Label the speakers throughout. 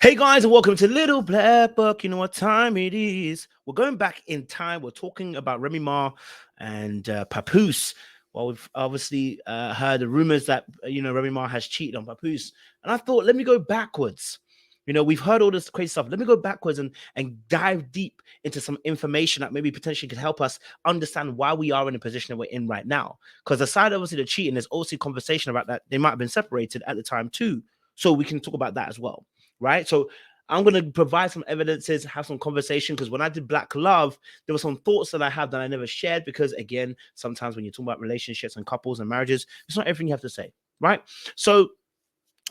Speaker 1: Hey guys, and welcome to Little Black Book. You know what time it is? We're going back in time. We're talking about Remy Ma and Papoose. Well, we've obviously heard the rumors that Remy Ma has cheated on Papoose, and I thought, let me go backwards. We've heard all this crazy stuff. Let me go backwards and dive deep into some information that maybe potentially could help us understand why we are in the position that we're in right now. Because aside, obviously, the cheating, there's also conversation about that they might have been separated at the time too. So we can talk about that as well, right? So I'm going to provide some evidences, have some conversation, because when I did Black Love, there were some thoughts that I have that I never shared, because again, sometimes when you're talking about relationships and couples and marriages, it's not everything you have to say, right? So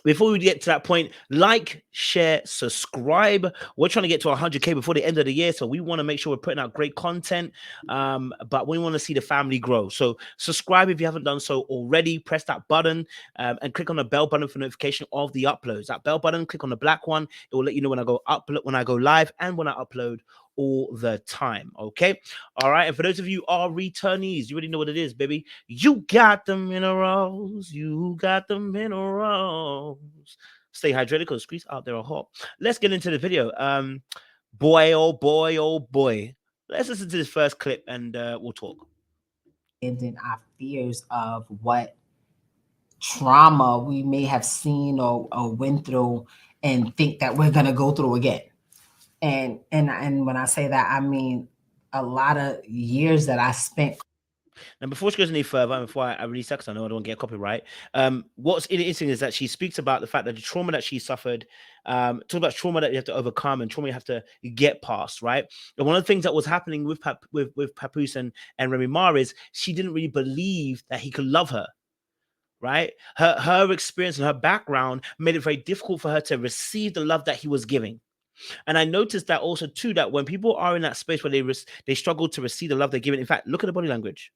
Speaker 1: before we get to that point, like, share, subscribe. We're trying to get to 100K before the end of the year, so we want to make sure we're putting out great content, but we want to see the family grow. So subscribe if you haven't done so already. Press that button and click on the bell button for notification of the uploads. That bell button, click on the black one. It will let you know when I go live and when I upload all the time. Okay, all right. And for those of you who are returnees, you already know what it is, baby. You got the minerals. You got the minerals. Stay hydrated because the streets out there are hot. Let's get into the video. Boy, oh boy, oh boy. Let's listen to this first clip and we'll talk.
Speaker 2: And then our fears of what trauma we may have seen or went through and think that we're going to go through again. And when I say that, I mean a lot of years that I spent.
Speaker 1: And before she goes any further, and before I release that, because I know I don't get copyright, what's interesting is that she speaks about the fact that the trauma that she suffered, talk about trauma that you have to overcome and trauma you have to get past, right? And one of the things that was happening with Papoose and Remy Ma is she didn't really believe that he could love her. Right, her experience and her background made it very difficult for her to receive the love that he was giving. And I noticed that also too, that when people are in that space where they struggle to receive the love they're given. In fact, look at the body language.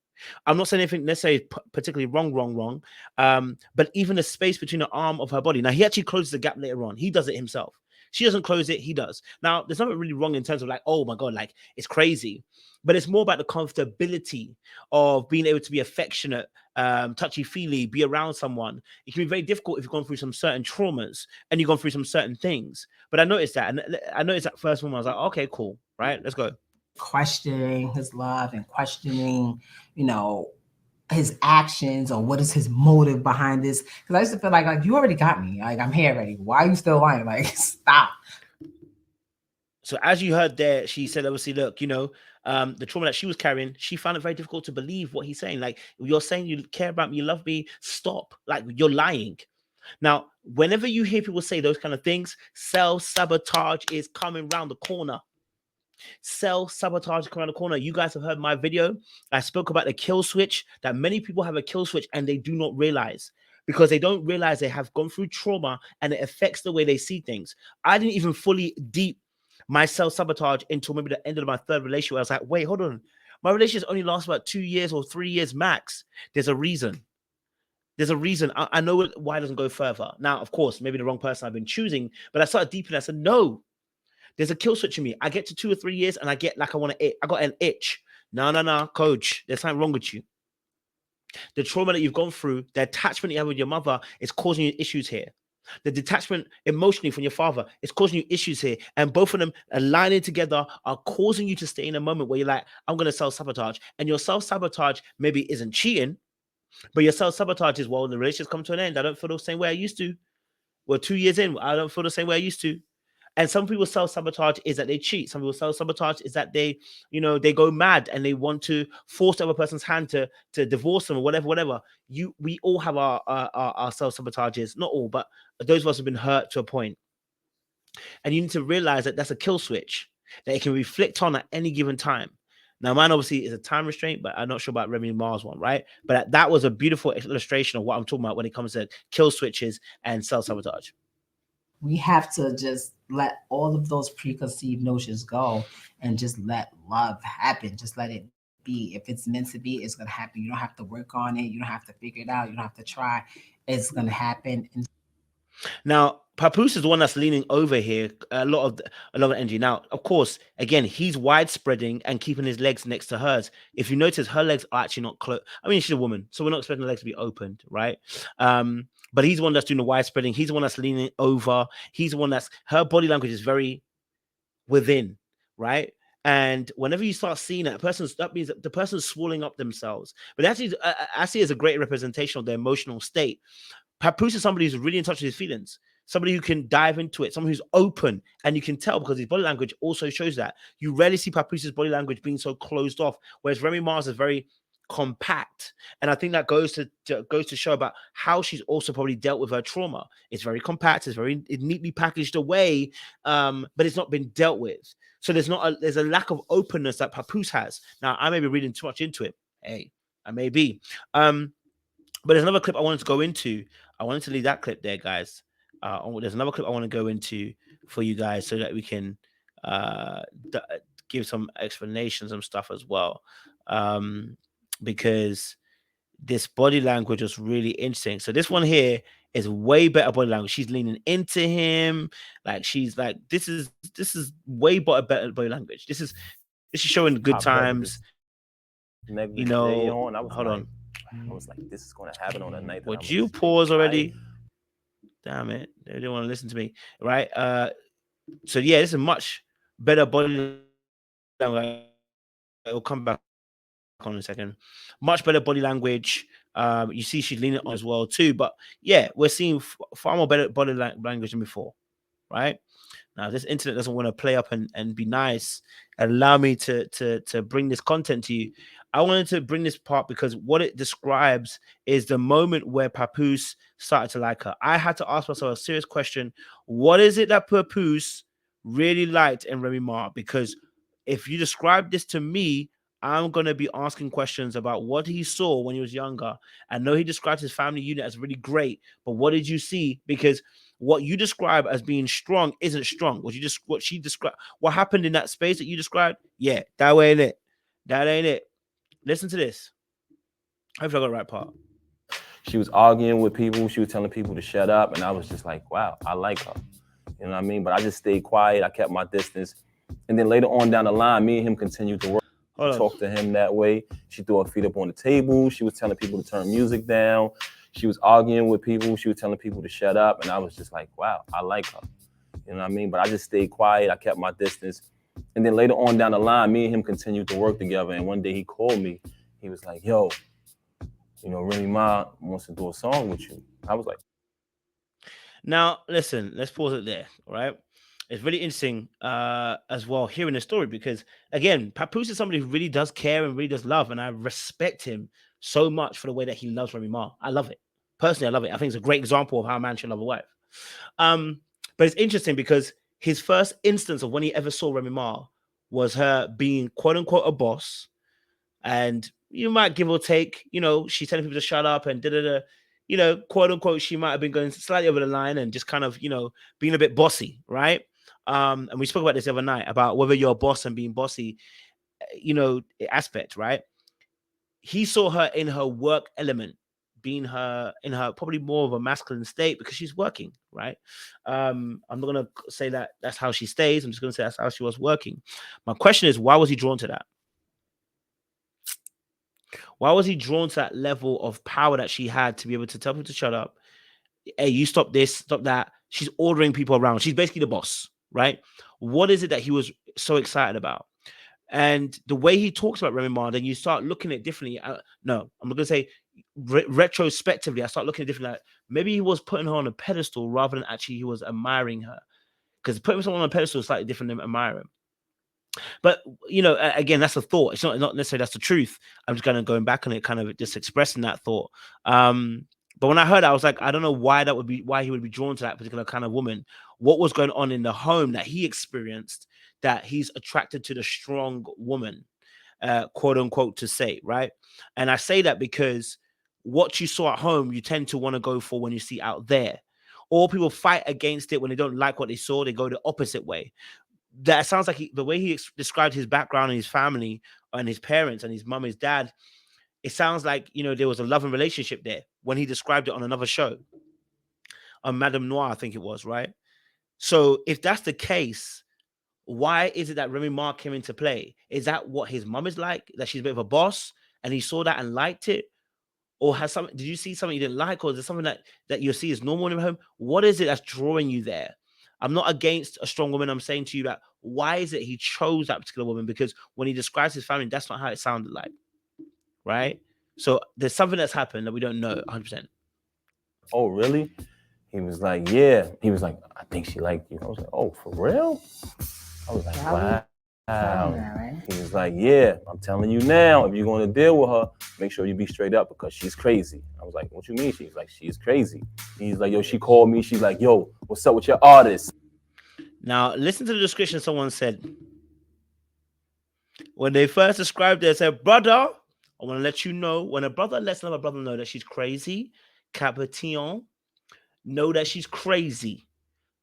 Speaker 1: I'm not saying anything necessarily particularly wrong. But even the space between the arm of her body. Now he actually closes the gap later on. He does it himself. She doesn't close it. He does. Now there's nothing really wrong in terms of like, oh my god, like it's crazy. But it's more about the comfortability of being able to be affectionate, touchy-feely, be around someone. It can be very difficult if you've gone through some certain traumas and you've gone through some certain things. But I noticed that, and I noticed that first one. I was like, okay, cool, right? Let's go.
Speaker 2: Questioning his love and questioning, his actions or what is his motive behind this. Because I used to feel like you already got me. Like I'm here already. Why are you still lying? Like stop.
Speaker 1: So as you heard there, she said, obviously, look, the trauma that she was carrying, she found it very difficult to believe what he's saying. Like, you're saying you care about me, you love me, stop. Like, you're lying. Now, whenever you hear people say those kind of things, self-sabotage is coming around the corner. Self-sabotage coming around the corner. You guys have heard my video. I spoke about the kill switch, that many people have a kill switch and they do not realize, because they don't realize they have gone through trauma and it affects the way they see things. I didn't even fully deep my self-sabotage until maybe the end of my third relationship. I was like, wait, hold on. My relationships only last about 2 years or 3 years max. There's a reason. There's a reason. I know why it doesn't go further. Now, of course, maybe the wrong person I've been choosing, but I started deep and I said, no, there's a kill switch in me. I get to 2 or 3 years and I get like I got an itch. No, coach, there's something wrong with you. The trauma that you've gone through, the attachment you have with your mother is causing you issues here. The detachment emotionally from your father is causing you issues here. And both of them aligning together are causing you to stay in a moment where you're like, I'm going to self-sabotage. And your self-sabotage maybe isn't cheating, but your self-sabotage is, well, the relationship's come to an end. I don't feel the same way I used to. Well, 2 years in, I don't feel the same way I used to. And some people self-sabotage is that they cheat. Some people self-sabotage is that they go mad and they want to force the other person's hand to divorce them or whatever. We all have our self-sabotages, not all, but those of us have been hurt to a point. And you need to realize that that's a kill switch that it can reflect on at any given time. Now, mine obviously is a time restraint, but I'm not sure about Remy Mars one, right? But that was a beautiful illustration of what I'm talking about when it comes to kill switches and self-sabotage.
Speaker 2: We have to just let all of those preconceived notions go and just let love happen. Just let it be. If it's meant to be, it's going to happen. You don't have to work on it. You don't have to figure it out. You don't have to try. It's going to happen.
Speaker 1: Now, Papoose is the one that's leaning over here. A lot of energy. Now, of course, again, he's widespreading and keeping his legs next to hers. If you notice, her legs are actually not close. I mean, she's a woman, so we're not expecting the legs to be opened, right? But he's the one that's doing the widespreading. He's the one that's leaning over. He's the one that's her body language is very within, right? And whenever you start seeing that means that the person's swelling up themselves. But actually, I see it as a great representation of their emotional state. Papoose is somebody who's really in touch with his feelings, somebody who can dive into it, someone who's open, and you can tell because his body language also shows that. You rarely see Papoose's body language being so closed off, whereas Remy Mars is very compact, and I think that goes to show about how she's also probably dealt with her trauma. It's very compact, it's neatly packaged away, but it's not been dealt with. So there's a lack of openness that Papoose has. Now I may be reading too much into it. Hey, I may be. But there's another clip I wanted to go into. I wanted to leave that clip there, guys. There's another clip I want to go into for you guys so that we can uh, d- give some explanations and stuff as well. Because this body language was really interesting. So this one here is way better body language. She's leaning into him, like she's like, this is way better body language. This is showing good
Speaker 3: popped up with
Speaker 1: times.
Speaker 3: this next
Speaker 1: You
Speaker 3: day
Speaker 1: know,
Speaker 3: on.
Speaker 1: hold on.
Speaker 3: I was like, this is gonna happen on a night that I'm
Speaker 1: Would
Speaker 3: gonna
Speaker 1: you
Speaker 3: stay
Speaker 1: pause already?
Speaker 3: tight.
Speaker 1: Damn it. They didn't want to listen to me. Right. So yeah, this is a much better body language. It'll come back on in a second. Much better body language. You see she's leaning on as well too. But yeah, we're seeing far more better body language than before. Right. Now, this internet doesn't want to play up and be nice and allow me to bring this content to you. I wanted to bring this part because what it describes is the moment where Papoose started to like her. I had to ask myself a serious question. What is it that Papoose really liked in Remy Ma? Because if you describe this to me, I'm going to be asking questions about what he saw when he was younger. I know he described his family unit as really great, but what did you see? Because what you describe as being strong isn't strong. What she described, what happened in that space that you described, yeah, that way ain't it. That ain't it. Listen to this. Hopefully I got the right part.
Speaker 3: She was arguing with people. She was telling people to shut up, and I was just like, wow, I like her. You know what I mean? But I just stayed quiet. I kept my distance. And then later on down the line, me and him continued to work. Talk to him that way. She threw her feet up on the table. She was telling people to turn music down. She was arguing with people. She was telling people to shut up. And I was just like, wow, I like her. You know what I mean? But I just stayed quiet. I kept my distance. And then later on down the line, me and him continued to work together. And one day he called me. He was like, yo, you know, Remy Ma wants to do a song with you. I was like,
Speaker 1: now listen, let's pause it there. All right. It's really interesting as well hearing the story because again, Papoose is somebody who really does care and really does love, and I respect him so much for the way that he loves Remy Ma. I love it. Personally, I love it. I think it's a great example of how a man should love a wife. But it's interesting because his first instance of when he ever saw Remy Ma was her being quote unquote a boss, and you might give or take, she's telling people to shut up and da da da. Quote unquote, she might have been going slightly over the line and just kind of, being a bit bossy, right? And we spoke about this the other night about whether you're a boss and being bossy, aspect, right? He saw her in her work element, being her in her probably more of a masculine state because she's working, right? I'm not gonna say that that's how she stays. I'm just gonna say that's how she was working. My question is, why was he drawn to that? Why was he drawn to that level of power that she had to be able to tell people to shut up? Hey, you stop this, stop that. She's ordering people around. She's basically the boss, right? What is it that he was so excited about? And the way he talks about Remy Ma, then you start looking at it differently. No, I'm not going to say retrospectively. I start looking at it differently. Like maybe he was putting her on a pedestal rather than actually he was admiring her. Because putting someone on a pedestal is slightly different than admiring. But again, that's a thought. It's not necessarily that's the truth. I'm just kind of going back on it, kind of just expressing that thought. But when I heard it, I was like, I don't know why he would be drawn to that particular kind of woman. What was going on in the home that he experienced that he's attracted to the strong woman, quote unquote, to say, right? And I say that because what you saw at home, you tend to want to go for when you see out there. Or people fight against it when they don't like what they saw, they go the opposite way. That sounds like the way he described his background and his family and his parents and his mom, his dad. It sounds like, there was a loving relationship there when he described it on another show. on Madame Noir, I think it was, right? So if that's the case, why is it that Remy Ma came into play? Is that what his mum is like? That she's a bit of a boss and he saw that and liked it? Or has something, did you see something you didn't like? Or is there something that you see is normal in home? What is it that's drawing you there? I'm not against a strong woman. I'm saying to you that why is it he chose that particular woman? Because when he describes his family, that's not how it sounded like, right? So there's something that's happened that we don't know 100%.
Speaker 3: Oh, really? He was like, yeah. He was like, I think she liked you. I was like, oh, for real? I was like, wow. He was like, yeah, I'm telling you now, if you're going to deal with her, make sure you be straight up because she's crazy. I was like, what you mean? She's like, she's crazy. He's like, yo, she called me. She's like, yo, what's up with your artist?
Speaker 1: Now, listen to the description someone said. When they first described it, they said, brother, I want to let you know, when a brother lets another brother know that she's crazy, Capetion, know that she's crazy.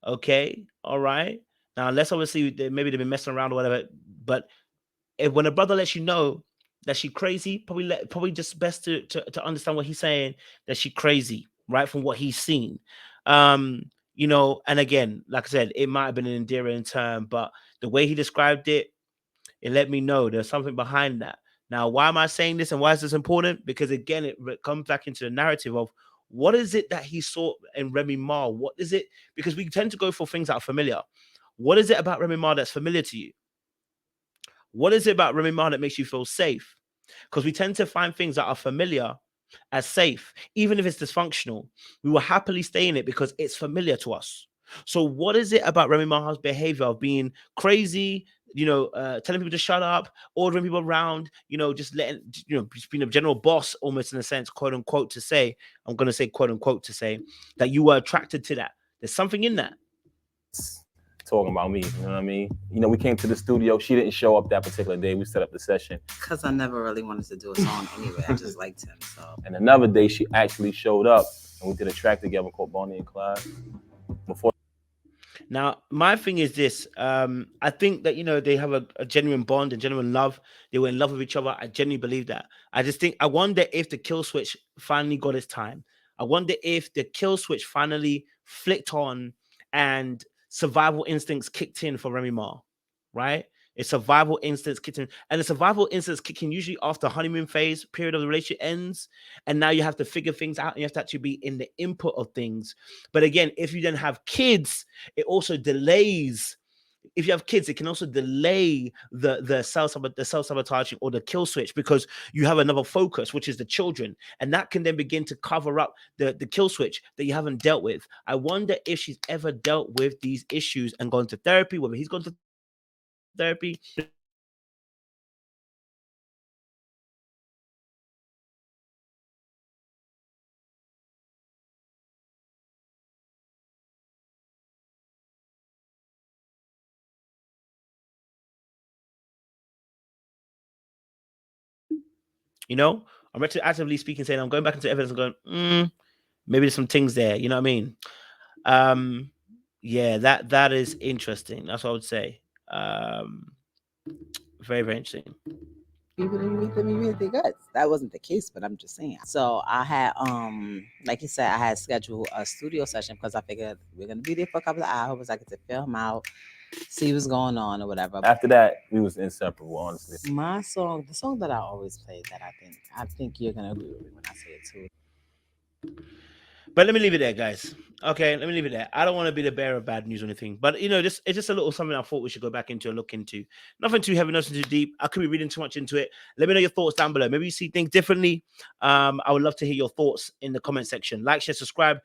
Speaker 1: Okay? All right? Now, unless obviously maybe they've been messing around or whatever, but when a brother lets you know that she's crazy, probably just best to understand what he's saying, that she's crazy, right? From what he's seen. You know, and again, like I said, it might have been an endearing term, but the way he described it, it let me know there's something behind that. Now, why am I saying this and why is this important? Because again, it comes back into the narrative of what is it that he saw in Remy Ma? What is it? Because we tend to go for things that are familiar. What is it about Remy Ma that's familiar to you? What is it about Remy Ma that makes you feel safe? Because we tend to find things that are familiar as safe, even if it's dysfunctional. We will happily stay in it because it's familiar to us. So what is it about Remy Ma's behavior of being crazy, you know, telling people to shut up, ordering people around, you know, just letting, you know, just being a general boss almost in a sense, quote unquote, to say, I'm going to say quote unquote to say that you were attracted to that. There's something in that.
Speaker 3: Talking about me, you know what I mean? You know, we came to the studio. She didn't show up that particular day. We set up the session.
Speaker 4: Because I never really wanted to do a song anyway. I just liked him. So.
Speaker 3: And another day, she actually showed up, and we did a track together called Bonnie and Clyde. Before.
Speaker 1: Now, my thing is this. I think that, you know, they have a genuine bond and genuine love. They were in love with each other. I genuinely believe that. I wonder if the kill switch finally got its time. I wonder if the kill switch finally flicked on and survival instincts kicked in for Remy Ma, right? It's survival instincts kicked in. And the survival instincts kick in usually after honeymoon phase, period of the relationship ends. And now you have to figure things out and you have to actually be in the input of things. But again, if you then have kids, it also delays. If you have kids, it can also delay the self-sabotaging or the kill switch because you have another focus, which is the children. And that can then begin to cover up the kill switch that you haven't dealt with. I wonder if she's ever dealt with these issues and gone to therapy, whether he's gone to therapy. You know, I'm actively speaking, saying I'm going back into evidence and going, maybe there's some things there. You know what I mean? Yeah, that is interesting. That's what I would say. Very, very interesting.
Speaker 4: People didn't meet them immediately good. That wasn't the case, but I'm just saying. So I had, like you said, I had scheduled a studio session because I figured we're gonna be there for a couple of hours. I get to film out, see what's going on or whatever.
Speaker 3: After that, we was inseparable, honestly.
Speaker 4: My song, the song that I always play, that I think you're gonna agree with me when I say it too.
Speaker 1: But let me leave it there, guys. Okay, let me leave it there. I don't want to be the bearer of bad news or anything, but you know, it's just a little something I thought we should go back into and look into. Nothing too heavy, nothing too deep. I could be reading too much into it. Let me know your thoughts down below. Maybe you see things differently. I would love to hear your thoughts in the comment section. Like, share, subscribe.